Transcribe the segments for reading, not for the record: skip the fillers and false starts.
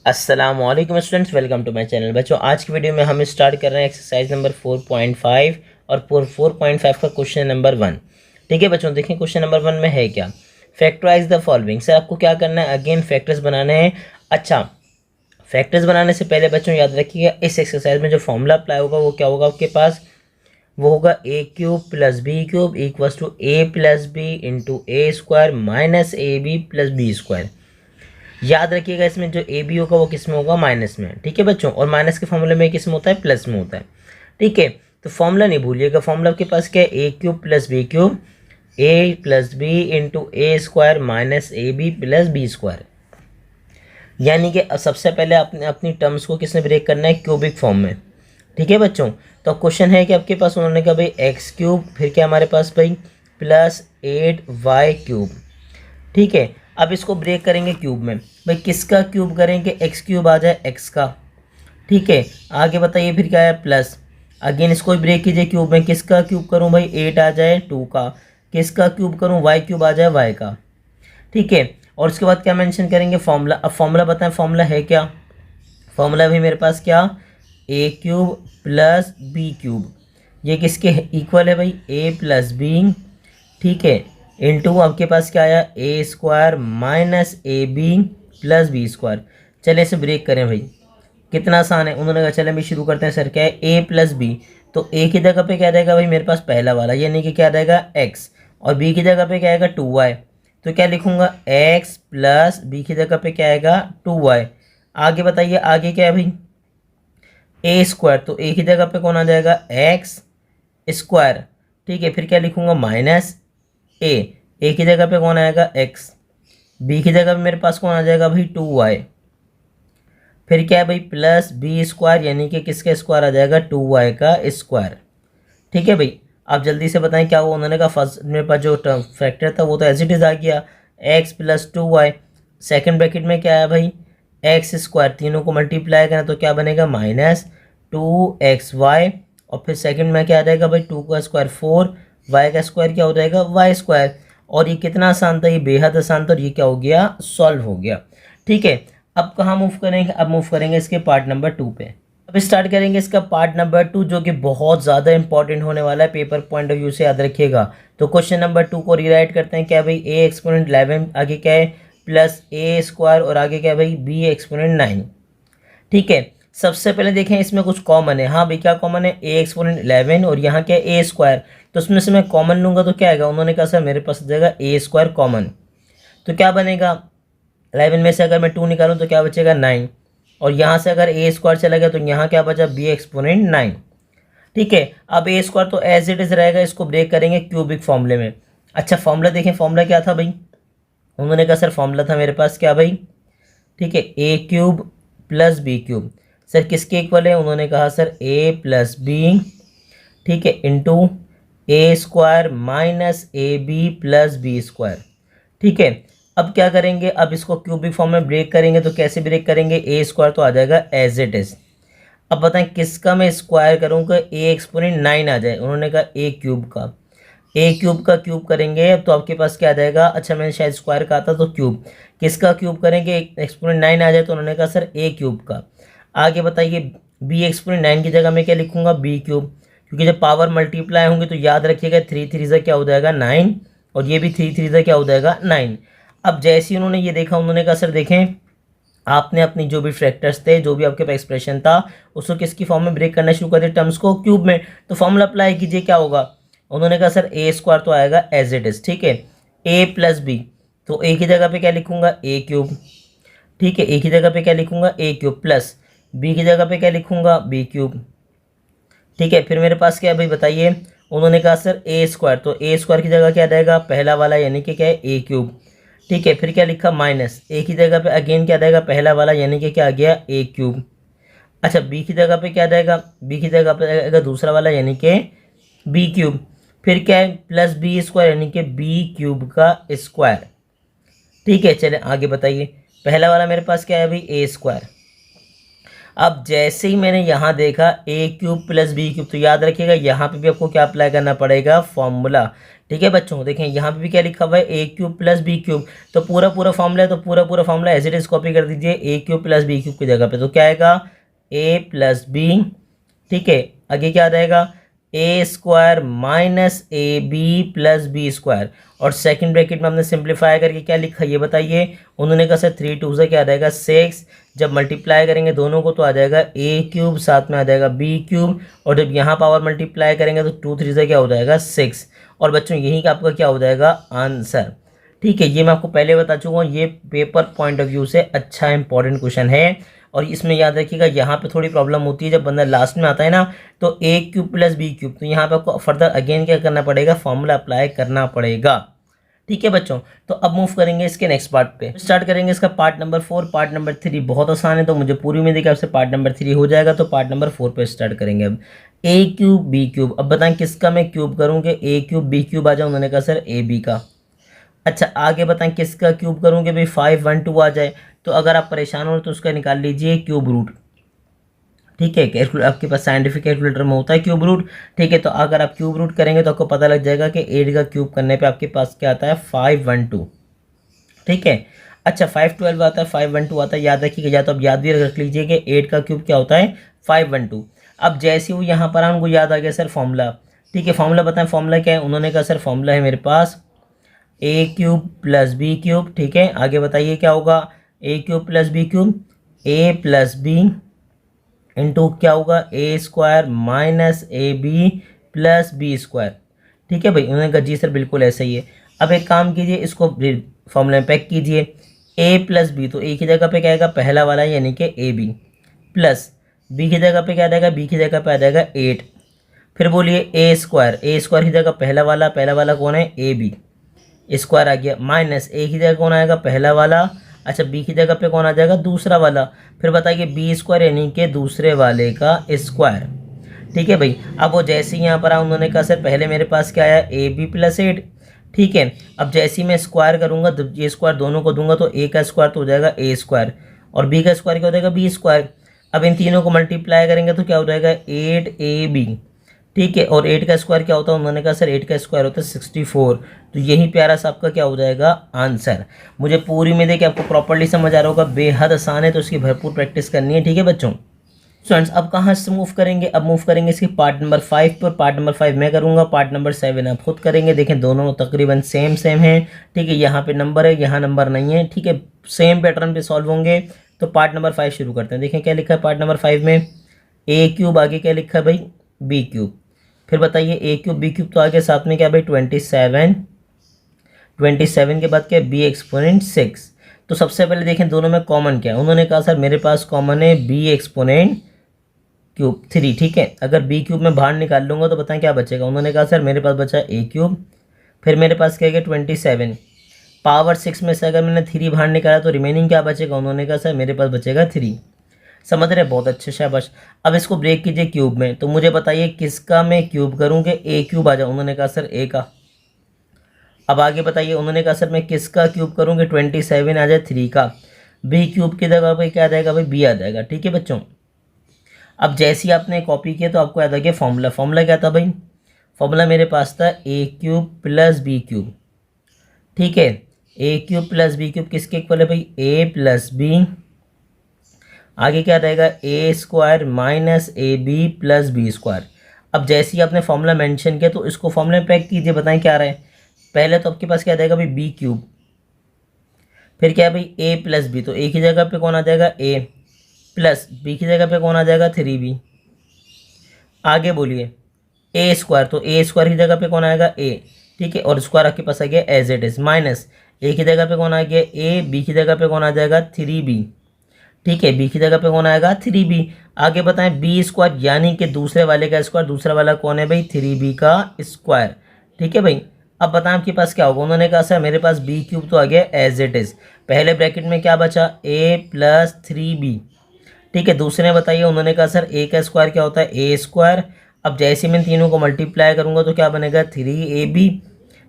अस्सलामुअलैकुम students, welcome to my channel. बच्चों, आज की वीडियो में हम स्टार्ट कर रहे हैं एक्सरसाइज नंबर 4.5 और 4.5 का क्वेश्चन नंबर 1। ठीक है बच्चों, देखिए क्वेश्चन नंबर 1 में है क्या। Factorise the following. सर आपको क्या करना है, अगेन फैक्टर्स बनाने हैं। अच्छा, फैक्टर्स बनाने से पहले बच्चों याद रखिएगा, इस एक्सरसाइज में जो फॉर्मूला अप्लाई होगा वो क्या होगा आपके पास, वो होगा A cube plus B cube equals to A plus B into A square minus A B plus B square. याद रखिएगा, इसमें जो ए बी होगा वो किस में होगा, माइनस में। ठीक है बच्चों, और माइनस के फॉर्मूले में किस में होता है, प्लस में होता है। ठीक है, तो फॉर्मूला नहीं भूलिएगा। फॉर्मूला आपके पास क्या है, ए cube plus B cube A plus B into A square minus A B plus B square. यानी कि सबसे पहले अपने अपनी टर्म्स को किसने ब्रेक करना है, क्यूबिक फॉर्म में। ठीक है बच्चों, तो क्वेश्चन है कि आपके पास उन्होंने कहा भाई एक्स क्यूब, फिर क्या हमारे पास भाई प्लस 8y क्यूब। ठीक है, अब इसको ब्रेक करेंगे क्यूब में। भाई किसका क्यूब करेंगे, एक्स क्यूब आ जाए एक्स का। ठीक है, आगे बताइए फिर क्या है, प्लस अगेन इसको ब्रेक कीजिए क्यूब में। किसका क्यूब करूं भाई, 8 आ जाए 2 का। किसका क्यूब करूं, वाई क्यूब आ जाए वाई का। ठीक है, और उसके बाद क्या मेंशन करेंगे, फॉर्मूला। अब फॉर्मूला बताएं, फॉर्मूला है क्या। फॉर्मूला भी मेरे पास क्या, ए क्यूब प्लस बी क्यूब। ये किसके इक्वल है भाई, ए प्लस बी। ठीक है, इंटू आपके पास क्या आया, A square minus A B plus B square. चले इसे ब्रेक करें भाई, कितना आसान है। उन्होंने कहा चले अभी शुरू करते हैं। सर क्या है, ए प्लस बी, तो ए की जगह पे क्या रहेगा भाई मेरे पास पहला वाला, यानी कि क्या रहेगा एक्स, और बी की जगह पे क्या आएगा 2y। तो क्या लिखूंगा, एक्स प्लस बी की जगह पे क्या आएगा 2y। आगे बताइए, आगे क्या है भाई, ए स्क्वायर, तो ए की जगह पे कौन आ जाएगा, एक्स स्क्वायर। ठीक है, फिर क्या लिखूंगा, माइनस ए की जगह पे कौन आएगा, एक्स। बी की जगह पे मेरे पास कौन आ जाएगा भाई 2y। फिर क्या है भाई, प्लस बी स्क्वायर, यानी कि किसका स्क्वायर आ जाएगा, 2y का स्क्वायर। ठीक है भाई, आप जल्दी से बताएं क्या हुआ। उन्होंने कहा फर्स्ट मेरे पास जो टर्म फैक्टर था वो तो एज इट इज आ गया, x plus 2y। Second bracket में क्या है भाई, एक्स स्क्वायर, तीनों को मल्टीप्लाई करना तो क्या बनेगा, माइनस 2xy। और फिर सेकंड में क्या आ जाएगा भाई, 2 का स्क्वायर 4, वाई का स्क्वायर क्या हो जाएगा, वाई स्क्वायर। और ये कितना आसान था, ये बेहद आसान था, और ये क्या हो गया, सॉल्व हो गया। ठीक है, अब कहाँ मूव करेंगे, अब मूव करेंगे इसके पार्ट नंबर 2 पे। अब स्टार्ट करेंगे इसका पार्ट नंबर 2, जो कि बहुत ज़्यादा इंपॉर्टेंट होने वाला है पेपर पॉइंट ऑफ व्यू से, याद रखिएगा। तो क्वेश्चन नंबर 2 को रीराइट करते हैं। क्या भाई, ए एक्सपोनेंट 11, आगे क्या है प्लस ए स्क्वायर, और आगे क्या है भाई बी एक्सपोनेंट 9। ठीक है, सबसे पहले देखें इसमें कुछ कॉमन है। हाँ भाई, क्या कॉमन है, ए एक्सपोनेंट 11 और यहाँ क्या है ए स्क्वायर। तो उसमें से मैं कॉमन लूँगा तो क्या आएगा, उन्होंने कहा सर मेरे पास आ जाएगा ए स्क्वायर कॉमन। तो क्या बनेगा, 11 में से अगर मैं 2 निकालूँ तो क्या बचेगा 9, और यहाँ से अगर ए स्क्वायर चला गया तो यहाँ क्या बचा, बी एक्सपोनेंट 9। ठीक है, अब ए स्क्वायर तो एज इट इज रहेगा, इसको ब्रेक करेंगे क्यूबिक फॉर्मूले में। अच्छा, फॉर्मूला देखें, फॉर्मूला क्या था भाई, उन्होंने कहा सर फॉर्मूला था मेरे पास क्या भाई, ठीक है, ए cube plus B cube. Sir किसके इक्वल है, उन्होंने कहा सर ए प्लस बी, ठीक है, into A square minus A B plus B square. ठीक है, अब क्या करेंगे, अब इसको क्यूबिक फॉर्म में ब्रेक करेंगे। तो कैसे ब्रेक करेंगे, ए स्क्वायर तो आ जाएगा एज इट इज। अब बताएं किसका मैं स्क्वायर करूँगा, ए एक्सपोनेंट 9 आ जाए। उन्होंने कहा ए क्यूब का, ए क्यूब का क्यूब करेंगे तो आपके पास क्या आ जाएगा, अच्छा मैंने शायद स्क्वायर कहा था तो क्यूब, किसका क्यूब करेंगे, एक्सपोनेंट 9 आ जाए। तो उन्होंने कहा सर ए क्यूब का। आगे बताइए, बी एक्सपोनेंट 9 की जगह मैं क्या लिखूंगा, बी क्यूब, क्योंकि जब पावर मल्टीप्लाई होंगे तो याद रखिएगा 3 3 से क्या हो जाएगा 9, और ये भी 3 3 से क्या हो जाएगा 9। अब जैसे ही उन्होंने ये देखा, उन्होंने कहा सर देखें आपने अपनी जो भी फैक्टर्स थे, जो भी आपके पास एक्सप्रेशन था, उसको किसकी फॉर्म में ब्रेक करना शुरू कर दिया, टर्म्स को क्यूब में। तो फॉर्मूला अप्लाई कीजिए, क्या होगा, उन्होंने कहा सर ए स्क्वायर तो आएगा एज इट इज। ठीक है, ए प्लस बी, तो ए की जगह पे क्या लिखूंगा, ए क्यूब। ठीक है, ए की जगह पे क्या लिखूंगा, ए क्यूब, प्लस बी की जगह पे क्या लिखूंगा, बी क्यूब। ठीक है, फिर मेरे पास क्या है भाई बताइए, उन्होंने कहा सर ए स्क्वायर, तो ए स्क्वायर की जगह क्या रहेगा, पहला वाला, यानी कि क्या है ए क्यूब। ठीक है, फिर क्या लिखा, माइनस ए की जगह पे अगेन क्या रहेगा, पहला वाला, यानी कि क्या आ गया ए क्यूब। अच्छा, बी की जगह पे क्या रहेगा, बी की जगह पे आएगा दूसरा वाला, यानी कि बी क्यूब। फिर क्या है, प्लस बी स्क्वायर, यानी कि बी क्यूब का स्क्वायर। ठीक है, चले आगे बताइए, पहला वाला मेरे पास क्या है भाई, ए स्क्वायर। अब जैसे ही मैंने यहाँ देखा ए क्यूब प्लस बी क्यूब, तो याद रखिएगा यहाँ पे भी आपको क्या अप्लाई करना पड़ेगा, फॉर्मूला। ठीक है बच्चों, देखें यहाँ पे भी क्या लिखा हुआ है ए क्यूब प्लस बी क्यूब, तो पूरा पूरा फॉर्मूला है, तो पूरा formula as it is copy कर दीजिए a cube plus B cube की जगह पे, तो क्या आएगा ए प्लस बी, ठीक है, आगे क्या आ जाएगा A square minus A B plus B square, और सेकंड ब्रैकेट में हमने सिंप्लीफाई करके क्या लिखा ये बताइए। उन्होंने कहा सर 3 2 से क्या आ जाएगा 6, जब मल्टीप्लाई करेंगे दोनों को तो आ जाएगा ए क्यूब, साथ में आ जाएगा बी क्यूब, और जब यहाँ पावर मल्टीप्लाई करेंगे तो 2 3 से क्या हो जाएगा 6, और बच्चों यही का आपका क्या हो जाएगा आंसर। ठीक है, ये मैं आपको पहले बता चुका हूँ, ये पेपर पॉइंट ऑफ व्यू से अच्छा इंपॉर्टेंट क्वेश्चन है, और इसमें याद रखिएगा यहाँ पे थोड़ी प्रॉब्लम होती है जब बंदा लास्ट में आता है ना, तो ए क्यूब प्लस बी क्यूब, तो यहाँ पे आपको फर्दर अगेन क्या करना पड़ेगा, फॉर्मूला अप्लाई करना पड़ेगा। ठीक है बच्चों, तो अब मूव करेंगे इसके नेक्स्ट पार्ट पे, स्टार्ट करेंगे इसका पार्ट नंबर 4। पार्ट नंबर 3 बहुत आसान है, तो मुझे पूरी उम्मीद है कि आपसे पार्ट नंबर 3 हो जाएगा, तो पार्ट नंबर 4 पे स्टार्ट करेंगे। अब ए क्यूब बी क्यूब, अब बताएं किसका मैं क्यूब करूँगी, ए क्यूब बी क्यूब आ जाए, उन्होंने कहा सर ए बी का। अच्छा आगे बताएं किसका क्यूब करूँगे भाई 5 1 2 आ जाए, तो अगर आप परेशान हो तो उसका निकाल लीजिए क्यूब रूट। ठीक है, कैलकुलेटर आपके पास साइंटिफिक कैलकुलेटर में होता है क्यूब रूट। ठीक है, तो अगर आप क्यूब रूट करेंगे तो आपको पता लग जाएगा कि 8 का क्यूब करने पे आपके पास क्या आता है 5 1 2। ठीक है, अच्छा 5 12 आता है, 5 1 2 आता है, याद रखिएगा, या तो आप याद भी रख लीजिए कि 8 का क्यूब क्या होता है 5 1 2। अब जैसे वो यहाँ पर उनको याद आ गया सर फॉर्मूला। ठीक है, फॉर्मूला बताएं, फॉर्मूला क्या है, उन्होंने कहा सर फॉर्मूला है मेरे पास A cube plus B cube. ठीक है, आगे बताइए क्या होगा, A cube plus B cube, A plus B into क्या होगा A square minus A B plus B square. ठीक है भाई, उन्होंने कहा जी सर बिल्कुल ऐसा ही है। अब एक काम कीजिए, इसको फॉर्मूले में पैक कीजिए, ए प्लस बी, तो ए की जगह पे क्या आएगा पहला वाला यानी कि ए बी, प्लस बी की जगह पे क्या आ जाएगा, बी की जगह पे आ जाएगा 8। फिर बोलिए ए स्क्वायर की जगह पहला वाला कौन है ए बी, स्क्वायर आ गया, माइनस ए की जगह कौन आएगा पहला वाला, अच्छा बी की जगह पे कौन आ जाएगा दूसरा वाला, फिर बताइए बी स्क्वायर यानी कि दूसरे वाले का स्क्वायर। ठीक है भाई, अब वो जैसे ही यहाँ पर आया उन्होंने कहा सर पहले मेरे पास क्या आया ए बी प्लस 8। ठीक है, अब जैसे ही मैं स्क्वायर करूँगा तो ये स्क्वायर दोनों को दूंगा, तो ए का स्क्वायर तो हो जाएगा ए स्क्वायर, और बी का स्क्वायर क्या हो जाएगा बी स्क्वायर। अब इन तीनों को मल्टीप्लाई करेंगे तो क्या हो जाएगा 8ab। ठीक है, और 8 का स्क्वायर क्या होता है, उन्होंने कहा सर 8 का स्क्वायर होता है 64, तो यही प्यारा सा आपका क्या हो जाएगा आंसर। मुझे पूरी उम्मीद है कि आपको प्रॉपर्ली समझ आ रहा होगा, बेहद आसान है, तो इसकी भरपूर प्रैक्टिस करनी है। ठीक है बच्चों, स्टूडेंट्स अब कहाँ से मूव करेंगे, अब मूव करेंगे इसके पार्ट नंबर 5 पर। पार्ट नंबर 5 मैं करूँगा, पार्ट नंबर 7 आप खुद करेंगे। देखें दोनों तकरीबन सेम हैं। ठीक है, यहाँ पे नंबर है, यहाँ नंबर नहीं है। ठीक है, सेम पैटर्न पे सॉल्व होंगे। तो पार्ट नंबर 5 शुरू करते हैं। देखें क्या लिखा है पार्ट नंबर 5 में, ए क्यूब, आगे क्या लिखा है भाई बी क्यूब। फिर बताइए ए क्यूब बी क्यूब, तो आगे साथ में क्या भाई 27 के बाद क्या बी एक्सपोनेंट 6। तो सबसे पहले देखें दोनों में कॉमन क्या है, उन्होंने कहा सर मेरे पास कॉमन है बी एक्सपोनेंट क्यूब 3। ठीक है, अगर बी क्यूब में बाहर निकाल लूँगा तो बताएं क्या बचेगा, उन्होंने कहा सर मेरे पास बचा ए क्यूब, फिर मेरे पास क्या है 27 पावर 6 में से अगर मैंने 3 बाहर निकाला तो रिमेनिंग क्या बचेगा, उन्होंने कहा सर मेरे पास बचेगा 3। समझ रहे, बहुत अच्छे शाबाश। अब इसको ब्रेक कीजिए क्यूब में, तो मुझे बताइए किसका मैं क्यूब करूँ कि ए क्यूब आ जाए, उन्होंने कहा सर ए का। अब आगे बताइए, उन्होंने कहा सर मैं किसका क्यूब करूँ कि 27 आ जाए 3 का। बी क्यूब की जगह पे क्या आ जाएगा भाई बी आ जाएगा। ठीक है बच्चों, अब जैसे ही आपने कॉपी किया तो आपको याद आ गया फॉर्मूला क्या था भाई, फॉर्मूला मेरे पास था A cube plus B cube. ठीक है, ए क्यूब प्लस बी क्यूब किसके इक्वल है भाई ए प्लस बी, आगे क्या रहेगा A square minus A B plus B square. अब जैसे ही आपने फॉर्मूला मेंशन किया तो इसको फॉर्मूला में पैक कीजिए, बताएं क्या आ रहा है। पहले तो आपके पास क्या रहेगा भाई बी क्यूब, फिर क्या है भाई ए प्लस बी, तो ए की जगह पे कौन आ जाएगा ए, प्लस बी की जगह पे कौन आ जाएगा 3b। आगे बोलिए ए स्क्वायर, तो ए स्क्वायर की जगह पे कौन आएगा ए। ठीक है, और स्क्वायर आपके पास आ गया एज इट इज, माइनस ए की जगह पे कौन आ गया ए, बी की जगह पे कौन आ जाएगा 3b। ठीक है, बी की जगह पे कौन आएगा 3b। आगे बताएं बी स्क्वायर यानी कि दूसरे वाले का स्क्वायर, दूसरा वाला कौन है भाई 3b का स्क्वायर। ठीक है भाई, अब बताएं आपके पास क्या होगा, उन्होंने कहा सर मेरे पास बी क्यूब तो आ गया एज इट इज, पहले ब्रैकेट में क्या बचा ए प्लस 3b। ठीक है, दूसरे बताइए, उन्होंने कहा सर ए का स्क्वायर क्या होता है ए स्क्वायर। अब जैसे मैं तीनों को मल्टीप्लाई करूंगा तो क्या बनेगा 3ab।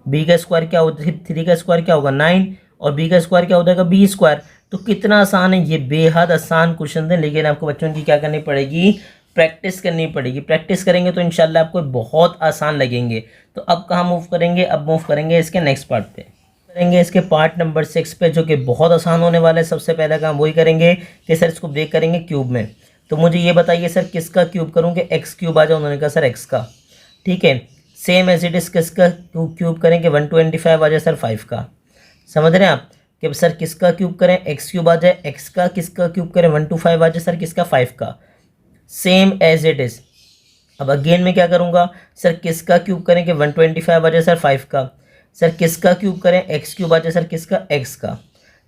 बी का स्क्वायर क्या होता है 3 का स्क्वायर क्या होगा 9, और बी का स्क्वायर क्या हो जाएगा बी स्क्वायर। तो कितना आसान है, ये बेहद आसान क्वेश्चन है, लेकिन आपको बच्चों की क्या करनी पड़ेगी प्रैक्टिस करनी पड़ेगी। प्रैक्टिस करेंगे तो इंशाल्लाह आपको बहुत आसान लगेंगे। तो अब कहाँ मूव करेंगे, अब मूव करेंगे इसके नेक्स्ट पार्ट पे, करेंगे इसके पार्ट नंबर 6 पे, जो कि बहुत आसान होने वाला है। सबसे पहला काम वही करेंगे कि सर इसको ब्रेक करेंगे क्यूब में। तो मुझे ये बताइए सर किसका क्यूब करूँ कि एक्स क्यूब आ जाए। उन्होंने कहा सर एक्स का। ठीक है, सेम एज इट इज़ किसका क्यूब करें कि 125 आ जाए सर 5 का। समझ रहे हैं आप कि सर किसका क्यूब करें, एक्स क्यूब आ जाए एक्स का, किसका क्यूब करें 125 आ जाए सर किसका 5 का। Same as it is. अब अगेन मैं क्या करूँगा, सर किसका क्यूब करें कि 125 आ जाए सर 5 का। सर किसका क्यूब करें, एक्स क्यूब आ जाए सर किसका, एक्स का।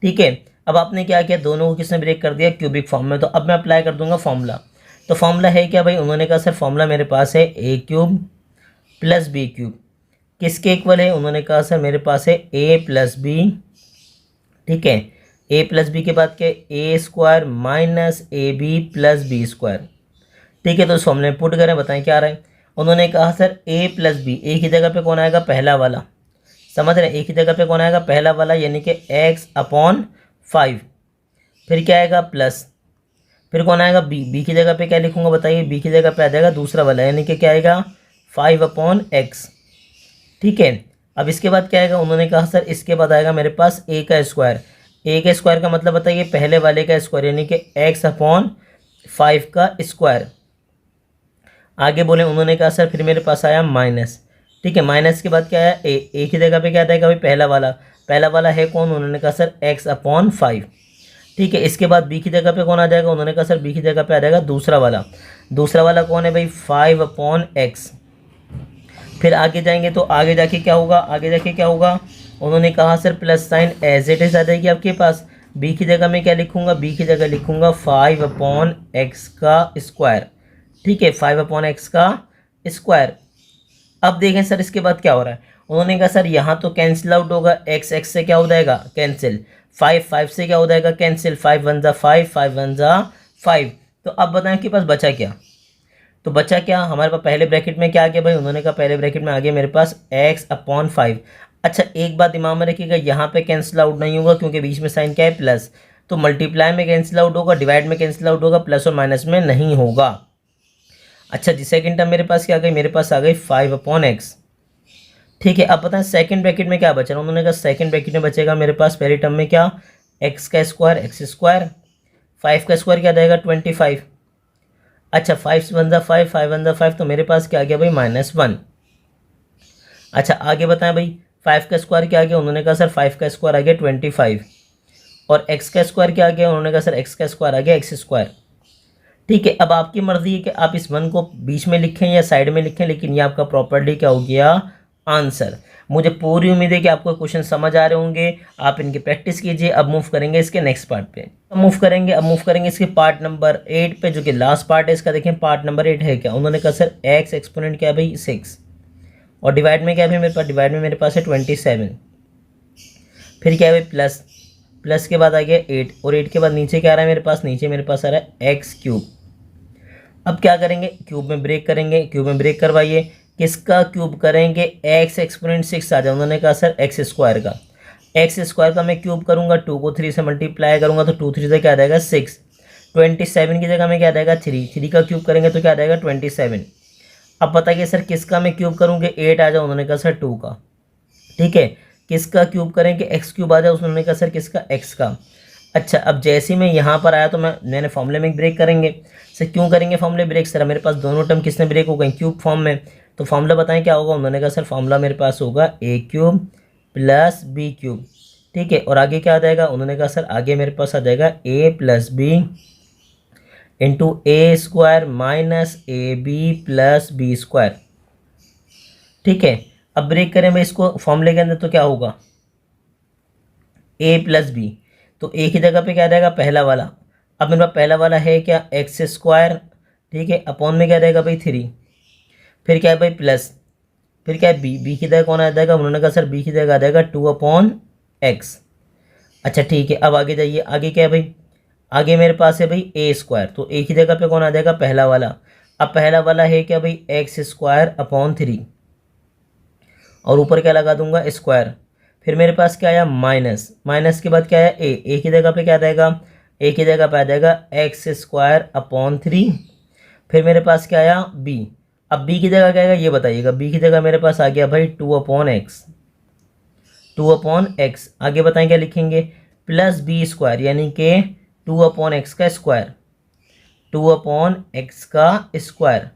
ठीक है, अब आपने क्या किया, दोनों को किसने ब्रेक कर दिया, क्यूबिक फॉर्म में। तो अब मैं अप्लाई कर दूंगा फॉर्मूला। तो फॉर्मूला है क्या भाई, उन्होंने कहा सर फॉर्मूला मेरे पास है ए क्यूब प्लस बी क्यूब। किसके इक्वल है, उन्होंने कहा सर मेरे पास है ए प्लस बी। ठीक है, ए प्लस बी के बाद क्या, A square minus A B plus B square. ठीक है, तो इस फॉर्मूले में पुट करें, बताएं क्या आ रहा है। उन्होंने कहा सर ए प्लस बी, ए की जगह पे कौन आएगा, पहला वाला। समझ रहे हैं, एक ही जगह पे कौन आएगा, पहला वाला, यानी कि x/5। फिर क्या आएगा, प्लस। फिर कौन आएगा, b की जगह पे क्या लिखूंगा बताइए, b की जगह पे आ जाएगा दूसरा वाला, यानी कि क्या आएगा 5/x। ठीक है, अब इसके बाद क्या आएगा, उन्होंने कहा सर इसके बाद आएगा मेरे पास a का स्क्वायर। a का स्क्वायर का मतलब बताइए पहले वाले का स्क्वायर, यानी कि x/5 का स्क्वायर। आगे बोले, उन्होंने कहा सर फिर मेरे पास आया माइनस। ठीक है, माइनस के बाद क्या आया, ए की जगह पे क्या आएगा भाई, पहला वाला है कौन, उन्होंने कहा सर x/5। ठीक है, इसके बाद बी की जगह पे कौन आ जाएगा, उन्होंने कहा सर बी की जगह पे आ जाएगा दूसरा वाला कौन है भाई, 5/x। फिर आगे जाएंगे तो आगे जाके क्या होगा, उन्होंने कहा sir plus sign as it is आ जाएगी आपके पास। बी की जगह में क्या लिखूंगा, बी की जगह लिखूंगा 5/x का स्क्वायर। ठीक है, 5/x का स्क्वायर। अब देखें सर इसके बाद क्या हो रहा है, उन्होंने कहा सर यहाँ तो कैंसिल आउट होगा, एक्स एक्स से क्या हो जाएगा कैंसिल, 5 से क्या हो जाएगा कैंसिल, 5 1 जा 5, 5 1 जा 5। तो अब बताएं कि पास बचा क्या, तो बचा क्या हमारे पास, पहले ब्रैकेट में क्या आ गया भाई, उन्होंने कहा पहले ब्रैकेट में आ गया मेरे पास x/5। अच्छा एक बात दिमाग में रखिएगा, यहाँ पे कैंसिल आउट नहीं होगा क्योंकि बीच में साइन क्या है, प्लस। तो मल्टीप्लाई में कैंसिल आउट होगा, डिवाइड में कैंसिल आउट होगा, प्लस और माइनस में नहीं होगा। अच्छा जी, सेकंड टर्म मेरे पास क्या आ गई, मेरे पास आ गई 5/x। ठीक है, अब पता है सेकंड ब्रैकेट में क्या बचा, उन्होंने कहा सेकंड ब्रैकेट में बचेगा मेरे पास पहली टर्म में क्या, x का स्क्वायर, x स्क्वायर, 5 का स्क्वायर क्या आ जाएगा 25। अच्छा 5 1 जा 5, 5 1 जा 5, तो मेरे पास क्या आ गया भाई -1। अच्छा आगे बताएं भाई, 5 का स्क्वायर क्या आ गया, उन्होंने कहा सर 5 का स्क्वायर आ गया 25। और x का स्क्वायर क्या आ गया, उन्होंने कहा सर x का स्क्वायर आ गया x स्क्वायर। ठीक है, अब आपकी मर्जी है कि आप इस 1 को बीच में लिखें या साइड में लिखें, लेकिन ये आपका प्रॉपर्ली क्या हो गया, आंसर। मुझे पूरी उम्मीद है कि आपको क्वेश्चन समझ आ रहे होंगे, आप इनकी प्रैक्टिस कीजिए। अब मूव करेंगे इसके नेक्स्ट पार्ट पे, अब मूव करेंगे इसके पार्ट नंबर 8 पे, जो कि लास्ट पार्ट है इसका। देखें पार्ट नंबर 8 है क्या, उन्होंने कहा सर x एक्सपोनेंट क्या है भाई 6, और डिवाइड में क्या है मेरे पास, डिवाइड में मेरे पास है 27। फिर क्या है भाई प्लस के बाद आ गया 8, और 8 के बाद नीचे क्या आ रहा है मेरे पास, नीचे मेरे पास आ रहा है x³। अब क्या करेंगे, क्यूब में ब्रेक करेंगे, क्यूब में ब्रेक करवाइए, किसका क्यूब करेंगे, x एक्सपोनेंट 6 आ जाए। उन्होंने कहा सर x स्क्वायर का, x स्क्वायर का मैं क्यूब करूंगा, 2 को 3 से मल्टीप्लाई करूंगा तो 2 3 से क्या आ जाएगा 6। 27 की जगह में क्या आ जाएगा 3 का क्यूब करेंगे तो क्या आ जाएगा 27। अब बताइए सर किसका मैं क्यूब करूँगे, 8 आ जाए। उन्होंने कहा सर 2 का। ठीक है, किसका क्यूब करेंगे, x³ आ जाए। उन्होंने कहा सर किसका, x का। अच्छा अब जैसे ही मैं यहाँ पर आया तो मैंने फॉर्मूले में ब्रेक करेंगे। सर क्यों करेंगे फॉर्मूले ब्रेक, सर मेरे पास दोनों टर्म किसने ब्रेक हो गए, क्यूब फॉर्म में। तो फॉर्मूला बताएं क्या होगा, उन्होंने कहा सर फॉर्मूला मेरे पास होगा a³ प्लस b³। ठीक है, और आगे क्या आ जाएगा, उन्होंने कहा सर आगे मेरे पास आ जाएगा a plus B into A square minus A B plus B square. ठीक है, अब ब्रेक करें मैं इसको फॉर्मूले के अंदर तो क्या होगा, a प्लस बी, तो ए की जगह पे क्या आ जाएगा पहला वाला। अब मेरे पास पहला वाला है क्या, एक्स स्क्वायर। ठीक है, अपॉन में क्या रहेगा भाई 3। फिर क्या है भाई प्लस, फिर क्या है बी की जगह कौन आ जाएगा, उन्होंने कहा सर बी की जगह आ जाएगा 2/x। अच्छा ठीक है, अब आगे जाइए, आगे क्या है भाई, आगे मेरे पास है भाई ए स्क्वायर, तो ए की जगह पे कौन आ जाएगा पहला वाला। अब पहला वाला है क्या भाई x²/3, और ऊपर क्या लगा दूंगा स्क्वायर। फिर मेरे पास क्या आया माइनस के बाद क्या आया ए की जगह पे क्या आ जाएगा, ए की जगह पे आ जाएगा x²/3। फिर मेरे पास क्या आया b। अब b की जगह क्या आएगा ये बताइएगा। b की जगह मेरे पास आ गया भाई 2/x, 2/x। आगे बताएं क्या लिखेंगे, प्लस बी स्क्वायर यानी कि 2/x का स्क्वायर, 2/x का स्क्वायर।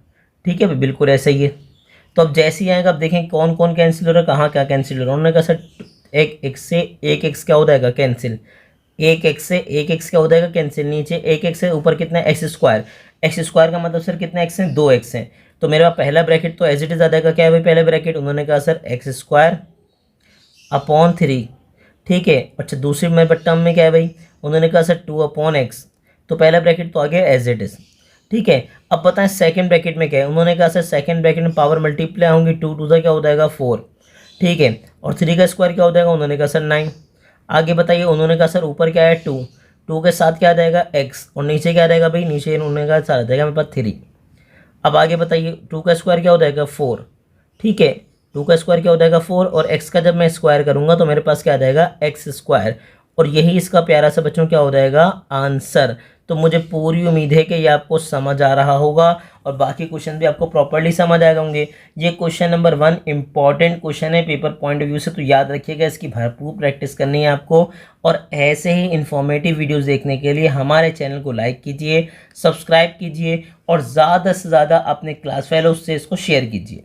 ठीक है भाई, बिल्कुल ऐसा ही है। तो अब जैसे ही आएगा अब देखें कौन कौन कैंसिल हो रहा है, कहाँ क्या कैंसिल हो रहा है। उन्होंने कहा सर एक एक्स से एक एक्स क्या हो जाएगा कैंसिल, एक एक्स से एक एक्स क्या हो जाएगा कैंसिल। नीचे एक एक्स से ऊपर कितना एक्स स्क्वायर, एक्स स्क्वायर का मतलब सर कितना एक्स है, 2x है। तो मेरे पास पहला ब्रैकेट तो एज इट इज आ जाएगा, क्या है भाई पहला ब्रैकेट, उन्होंने कहा सर एक्स स्क्वायर अपॉन 3। ठीक है, अच्छा दूसरी में टर्म में क्या है भाई, उन्होंने कहा सर 2/x। तो पहला ब्रैकेट तो आ गया एज इट इज। ठीक है, अब बताएं सेकंड ब्रैकेट में क्या है, उन्होंने कहा सर सेकंड ब्रैकेट में पावर मल्टीप्लाई होंगी, 2 2 क्या हो जाएगा 4। ठीक है, और 3 का स्क्वायर क्या हो जाएगा, उन्होंने कहा सर 9। आगे बताइए, उन्होंने कहा सर ऊपर क्या है 2, 2 के साथ क्या आ जाएगा x, और नीचे क्या आ जाएगा भाई, नीचे उन्होंने कहा सारा आ जाएगा मेरे पास 3। अब आगे बताइए 2 का स्क्वायर क्या हो जाएगा 4। ठीक है, 2 का स्क्वायर क्या हो जाएगा 4, और x का जब मैं स्क्वायर करूंगा तो मेरे पास क्या आ जाएगा एक्स स्क्वायर। और यही इसका प्यारा सा बच्चों क्या हो जाएगा आंसर। तो मुझे पूरी उम्मीद है कि ये आपको समझ आ रहा होगा और बाकी क्वेश्चन भी आपको प्रॉपर्ली समझ आ होंगे। ये क्वेश्चन नंबर 1 इंपॉर्टेंट क्वेश्चन है पेपर पॉइंट ऑफ व्यू से, तो याद रखिएगा, इसकी भरपूर प्रैक्टिस करनी है आपको। और ऐसे ही इंफॉर्मेटिव वीडियोस देखने के लिए हमारे चैनल को लाइक कीजिए, सब्सक्राइब कीजिए और ज़्यादा से ज़्यादा अपने क्लास फेलोज से इसको शेयर कीजिए।